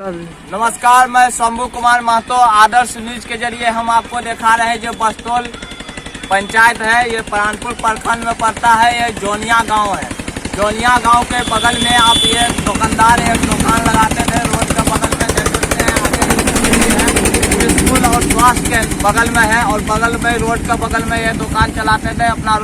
नमस्कार, मैं शंभू कुमार महतो। आदर्श न्यूज के जरिए हम आपको दिखा रहे हैं जो बस्तौल पंचायत है, ये प्राणपुर प्रखंड में पड़ता है। ये जोनिया गांव है। जोनिया गांव के बगल में आप ये दुकानदार एक दुकान लगाते थे रोड के बगल में, देख सकते हैं आगे स्कूल और स्वास्थ्य के बगल में है, और बगल में रोड के बगल में ये दुकान चलाते थे। अपना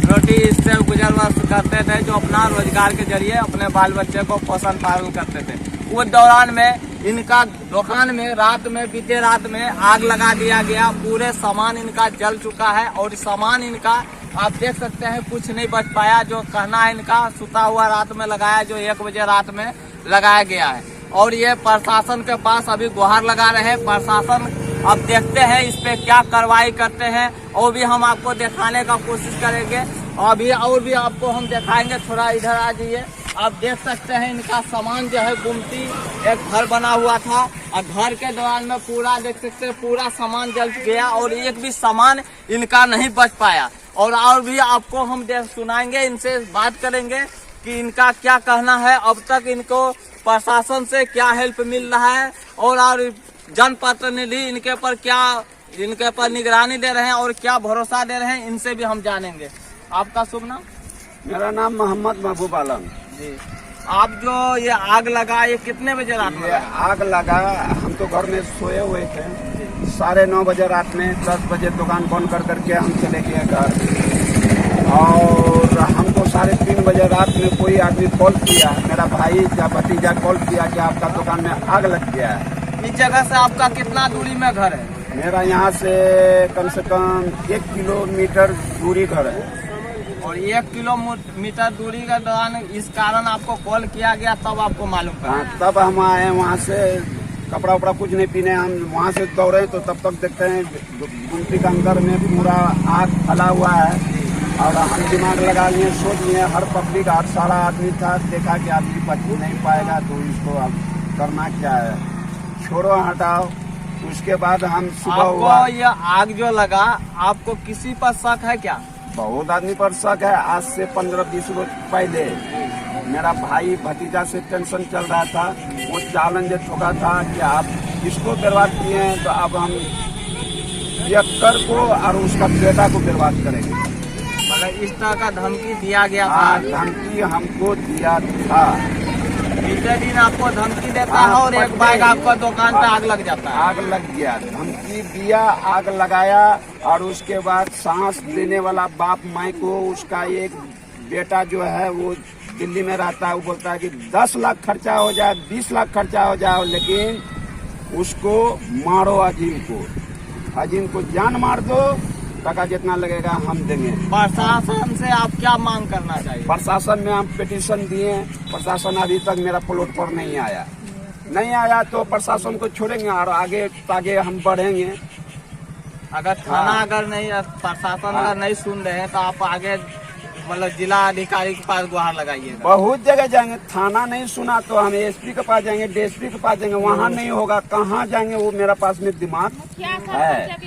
रोटी इससे गुजर बसर करते थे, जो अपना रोजगार के जरिए अपने बाल बच्चे को पोषण पालन करते थे। उस दौरान में इनका दुकान में बीते रात में आग लगा दिया गया। पूरे सामान इनका जल चुका है, और सामान इनका आप देख सकते हैं कुछ नहीं बच पाया। जो कहना है इनका सुता हुआ रात में लगाया, जो 1 बजे रात में लगाया गया है। और ये प्रशासन के पास अभी गुहार लगा रहे हैं। प्रशासन अब देखते हैं इस पे क्या कार्रवाई करते हैं, और भी हम आपको दिखाने का कोशिश करेंगे। अभी और भी आपको हम दिखाएंगे, थोड़ा इधर आ जाइए। आप देख सकते हैं इनका सामान जो है गुमटी एक घर बना हुआ था, और घर के दौरान में पूरा देख सकते हैं पूरा सामान जल गया, और एक भी सामान इनका नहीं बच पाया। और भी आपको हम सुनाएंगे, इनसे बात करेंगे कि इनका क्या कहना है, अब तक इनको प्रशासन से क्या हेल्प मिल रहा है, और जनप्रतिनिधि इनके पर निगरानी दे रहे हैं और क्या भरोसा दे रहे हैं, इनसे भी हम जानेंगे। आपका शुभ नाम? मेरा नाम मोहम्मद महबूब आलम जी। आप जो ये आग लगा, ये कितने बजे रात में आग लगा? हम तो घर में सोए हुए थे। 9:30 बजे रात में, 10 बजे दुकान बंद करके हम चले गए घर। और हमको 3:30 बजे रात में कोई आदमी कॉल किया, मेरा भाई या भतीजा कॉल किया कि आपका दुकान में आग लग गया है। इस जगह से आपका कितना दूरी में घर है? मेरा यहाँ से कम 1 किलोमीटर दूरी घर है। और 1 किलोमीटर दूरी के दौरान इस कारण आपको कॉल किया गया, तब आपको मालूम पड़ा? हाँ, तब हम आए वहाँ से। कपड़ा उपड़ा कुछ नहीं पीने, हम वहाँ से दौड़े तो तब तक देखते हैं गुमटी के अंदर में पूरा आग फैला हुआ है। और हम दिमाग लगा लिए, सोच लिए, हर पब्लिक और सारा आदमी था, देखा कि आदमी बच नहीं पाएगा, तो इसको अब करना क्या है, छोड़ो हटाओ। उसके बाद हम सुबह हुआ, ये आग जो लगा, आपको किसी पर शक है क्या? बहुत आदमी पर शक है। आज से 15-20 रोज पहले मेरा भाई भतीजा से टेंशन चल रहा था, वो चैलेंज ठोका था कि आप इसको बर्बाद किए हैं तो अब हम यक्कर को और उसका बेटा को बर्बाद करेंगे। मतलब इस तरह का धमकी दिया गया था? धमकी हमको दिया था। बीते दिन आपको धमकी देता है, और एक बाइक आपका दुकान पे आग लग जाता है। आग लग गया, धमकी दिया, आग लगाया। और उसके बाद सांस देने वाला बाप माई को, उसका एक बेटा जो है वो दिल्ली में रहता है, वो बोलता है कि 10 लाख खर्चा हो जाए, 20 लाख खर्चा हो जाए, लेकिन उसको मारो। अजीम को जान मार दो, टका जितना लगेगा हम देंगे। प्रशासन से आप क्या मांग करना चाहिए? प्रशासन में हम पिटीशन दिए, प्रशासन अभी तक मेरा प्लॉट पर नहीं आया तो प्रशासन को छोड़ेंगे और आगे हम बढ़ेंगे। अगर थाना प्रशासन अगर नहीं सुन रहे हैं तो आप आगे मतलब जिला अधिकारी के पास गुहार लगाइए। बहुत जगह जाएंगे, थाना नहीं सुना तो हम एसपी के पास जाएंगे, डीएसपी के पास जाएंगे, वहाँ नहीं होगा, कहाँ जाएंगे? वो मेरा पास में दिमाग है।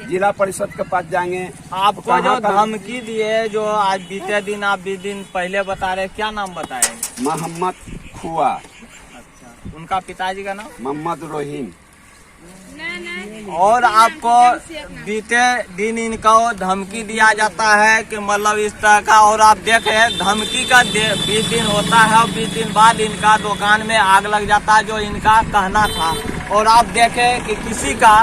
जिला परिषद के पास जाएंगे। आपको जो धमकी दिए, जो आज बीते दिन आप 20 दिन पहले बता रहे, क्या नाम बताए? मोहम्मद खुआ। अच्छा, उनका पिताजी का नाम? मोहम्मद रोहिन। और आपको बीते दिन इनको धमकी दिया जाता है कि मतलब इस तरह का, और आप देखे धमकी का 20 दिन होता है, और 20 दिन बाद इनका दुकान में आग लग जाता है, जो इनका कहना था। और आप देखे कि किसी का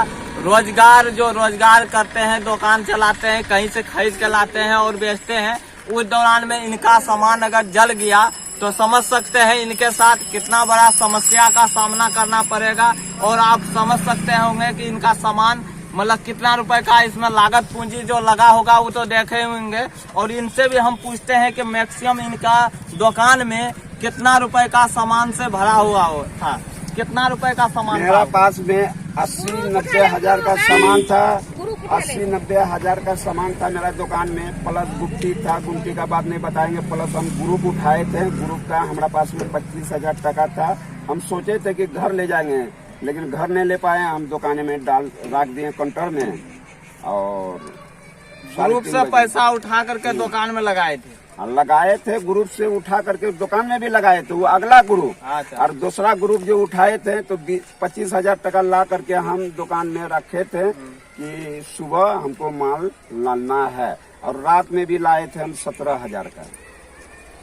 रोजगार करते हैं, दुकान चलाते हैं, कहीं से खरीद के लाते हैं और बेचते हैं, उस दौरान में इनका सामान अगर जल गया तो समझ सकते हैं इनके साथ कितना बड़ा समस्या का सामना करना पड़ेगा। और आप समझ सकते होंगे कि इनका सामान मतलब कितना रुपए का इसमें लागत पूंजी जो लगा होगा, वो तो देखे होंगे। और इनसे भी हम पूछते हैं कि मैक्सिमम इनका दुकान में कितना रुपए का सामान से भरा हुआ था, कितना रुपए का सामान? मेरा पास में 80-90 हजार का सामान था। 80-90 हजार का सामान था मेरा दुकान में, प्लस गुमटी था। गुमटी का बात नहीं बताएंगे, प्लस हम ग्रुप उठाए थे, ग्रुप का हमारा पास में 25,000 टका था। हम सोचे थे कि घर ले जाएंगे, लेकिन घर नहीं ले पाए। हम दुकान में रख दिए काउंटर में, और ग्रुप से पैसा उठा करके दुकान में लगाए थे। और लगाए थे ग्रुप से उठा करके दुकान में भी लगाए थे, वो अगला ग्रुप। अच्छा। और दूसरा ग्रुप जो उठाए थे तो 25,000 टका ला करके हम दुकान में रखे थे कि सुबह हमको माल लाना है, और रात में भी लाए थे हम 17,000 का।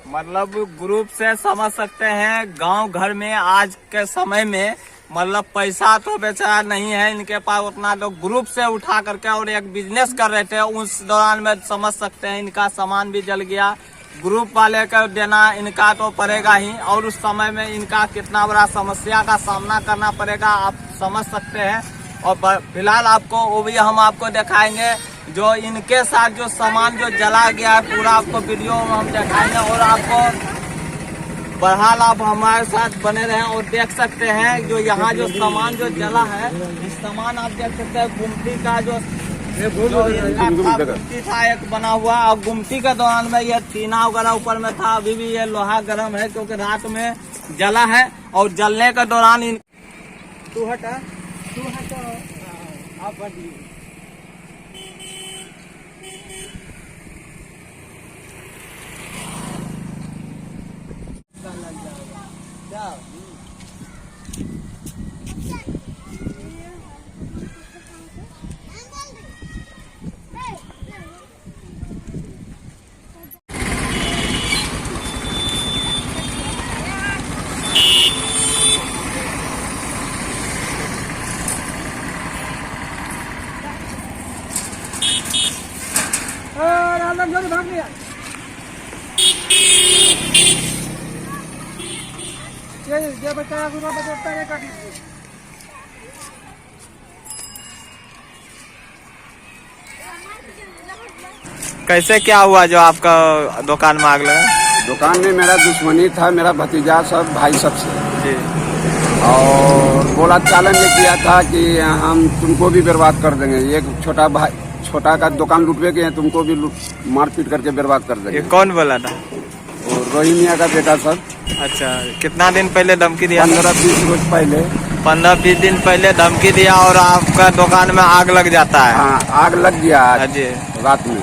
मतलब ग्रुप से समझ सकते हैं गांव घर में आज के समय में मतलब पैसा तो बेचारा नहीं है इनके पास उतना, तो ग्रुप से उठा करके और एक बिजनेस कर रहे थे। उस दौरान में समझ सकते हैं इनका सामान भी जल गया, ग्रुप वाले को देना इनका तो पड़ेगा ही, और उस समय में इनका कितना बड़ा समस्या का सामना करना पड़ेगा आप समझ सकते हैं। और फिलहाल आपको वो भी हम आपको दिखाएंगे जो इनके साथ जो सामान जो जला गया है, पूरा आपको वीडियो में हम दिखाएंगे। और आपको बहरहाल आप हमारे साथ बने रहें और देख सकते हैं जो यहाँ जो सामान जो जला है, इस सामान आप देख सकते हैं गुमटी का जो इनका गुमटी था एक बना हुआ, और गुमटी के दौरान में ये टीना वगैरह ऊपर में था, अभी भी ये लोहा गर्म है क्योंकि रात में जला है। और जलने के दौरान तू हटा आप बढ़िए। भाग गया ये बच्चा कैसे क्या हुआ जो आपका दुकान में आग लगा? दुकान में मेरा दुश्मनी था, मेरा भतीजा सब भाई सब से जी। और बोला चैलेंज किया था कि हम तुमको भी बर्बाद कर देंगे, एक छोटा का दुकान लुटवे के हैं, तुमको भी मारपीट करके बर्बाद कर देंगे। ये कौन बोला था? और रोहिमिया का बेटा सर। अच्छा, कितना दिन पहले धमकी दिया? 15-20 रोज पहले। 15-20 दिन पहले धमकी दिया और आपका दुकान में आग लग जाता है? हाँ, आग लग गया जी रात में।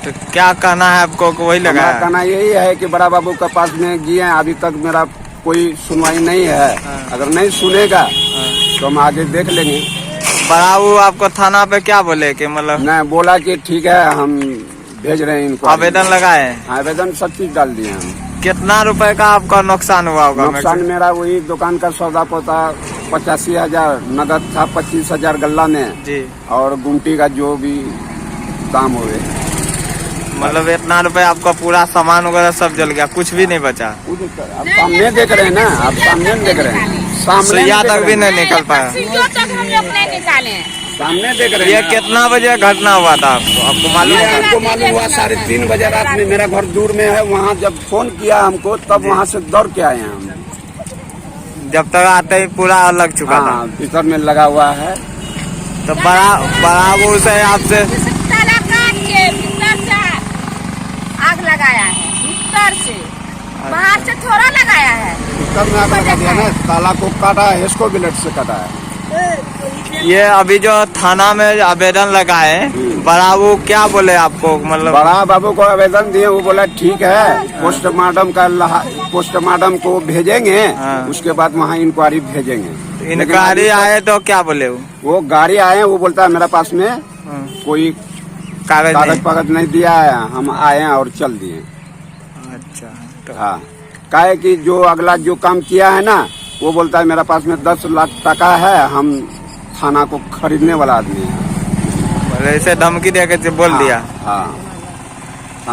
तो क्या कहना है आपको? वही लगा? कहना यही है कि बड़ा बाबू के पास में गए, अभी तक मेरा कोई सुनवाई नहीं है। अगर नहीं सुनेगा तो हम आगे देख लेंगे। बड़ा बाबू आपको थाना पे क्या बोले कि मतलब? नहीं, बोला कि ठीक है हम भेज रहे हैं इनको। आवेदन लगाए? आवेदन सब चीज डाल दिए हम। कितना रुपए का आपका नुकसान हुआ होगा? नुकसान मेरा वही दुकान का सौदा पोता 85,000 नगद था, 25,000 गल्ला में जी, और गुमटी का जो भी दाम हुए। मतलब इतना रुपए आपका पूरा सामान वगैरह सब जल गया, कुछ भी नहीं बचा? आप सामने देख रहे हैं ना, आप सामने देख रहे हैं, सामने तक भी नहीं निकल पाया, सामने देख रहे हैं। ये कितना बजे घटना हुआ था आपको मालूम है? हमको मालूम हुआ 3:30 बजे रात में। मेरा घर दूर में है, वहाँ जब फोन किया हमको तब वहाँ से दौड़ के आए हम। जब तक आते ही पूरा लग चुका था, भीतर में लगा हुआ है। तो बड़ा से आपसे आग लगाया है, भीतर से, बाहर से थोड़ा लगाया है। भीतर में आग लगा दिया ना, ताला को काटा है, इसको ब्लेड से काटा है। ये अभी जो थाना में आवेदन लगाए, बड़ा बाबू क्या बोले आपको? मतलब बड़ा बाबू को आवेदन दिए, वो बोला ठीक है, पोस्टमार्टम को भेजेंगे, उसके बाद वहाँ इंक्वायरी भेजेंगे। इंक्वायरी आए तो क्या बोले? वो गाड़ी आए, वो बोलता है मेरे पास में कोई कागज नहीं दिया है, हम आए हैं और चल दिए। अच्छा तो हाँ, काहे कि जो अगला जो काम किया है ना, वो बोलता है मेरे पास में 10 लाख टका है, हम थाना को खरीदने वाला आदमी है। ऐसे धमकी दे के बोल दिया? हाँ।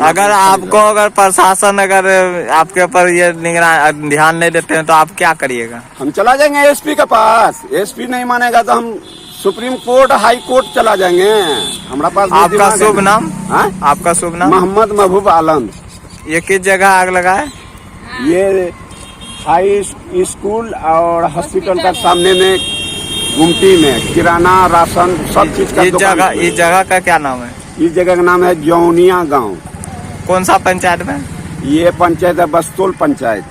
अगर आपको अगर प्रशासन अगर आपके ऊपर ये निगरानी ध्यान नहीं देते हैं तो आप क्या करिएगा? हम चला जाएंगे एसपी के पास। एसपी नहीं मानेगा तो हम सुप्रीम कोर्ट, हाई कोर्ट चला जाएंगे। हमारा पास आपका शुभ नाम? हाँ? आपका शुभ नाम? मोहम्मद महबूब आलम। ये किस जगह आग लगा है? ये हाई स्कूल और हॉस्पिटल का सामने में गुमटी में किराना राशन सब चीज का दुकान। इस जगह का क्या नाम है? इस जगह का नाम है जौनिया गांव। कौन सा पंचायत में? ये पंचायत है बस्तोल पंचायत।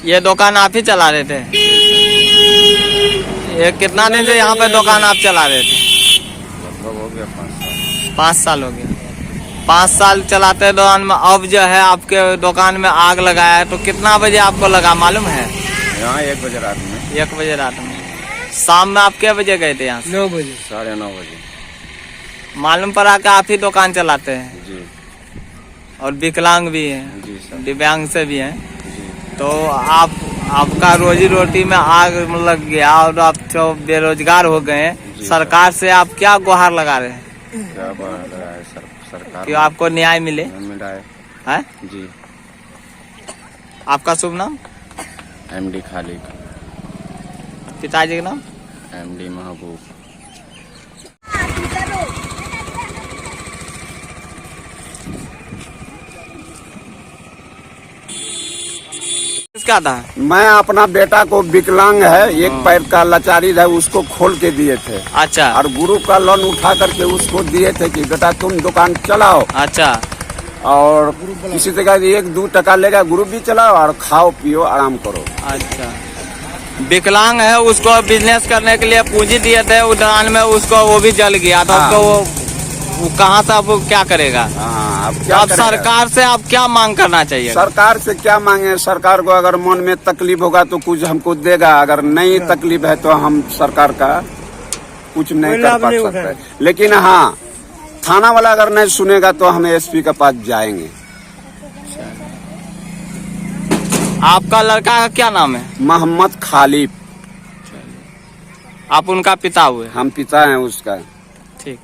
ये दुकान आप ही चला रहे थे? ये कितना दिन से यहाँ पे दुकान आप चला रहे थे? लगभग हो गया 5 साल। 5 साल हो गया। 5 साल चलाते दुकान में, अब जो है आपके दुकान में आग लगाया है, तो कितना बजे आपको लगा मालूम है? यहाँ 1 बजे रात में। 1 बजे रात में। शाम में आप क्या बजे गए थे यहाँ से? 9 बजे। 9:30 बजे। मालूम पड़ा कि आप ही दुकान चलाते हैं जी और विकलांग भी हैं, जी सर। दिव्यांग से भी हैं, जी तो आपका रोजी रोटी में आग लग गया और आप तो बेरोजगार हो गए हैं। जी। सरकार से आप क्या गुहार लगा रहे हैं क्या बात है सरकार कि आपको न्याय मिले? मिला है? जी। आपका शुभ नाम? MD खालिद, पिताजी का नाम? MD महबूब। किसका था? मैं अपना बेटा को विकलांग है, एक पैर का लाचारी है, उसको खोल के दिए थे। अच्छा और ग्रुप का लोन उठा करके उसको दिए थे कि बेटा तुम दुकान चलाओ, अच्छा और किसी जगह 1-2 टका लेगा, ग्रुप भी चलाओ और खाओ पियो आराम करो। अच्छा। विकलांग है, उसको बिजनेस करने के लिए पूंजी दिए थे उड़ान में, उसको वो भी जल गया तो हाँ। उसको वो कहाँ से अब क्या करेगा? हाँ, अब क्या अब करेगा? सरकार से आप क्या मांग करना चाहिए? सरकार से क्या मांगे? सरकार को अगर मन में तकलीफ होगा तो कुछ हमको देगा, अगर नहीं तकलीफ है तो हम सरकार का कुछ नहीं कर पा सकते। लेकिन हाँ, थाना वाला अगर नहीं सुनेगा तो हम SP के पास जाएंगे। आपका लड़का का क्या नाम है? मोहम्मद खालिद, आप उनका पिता हुए? हम पिता हैं उसका। ठीक।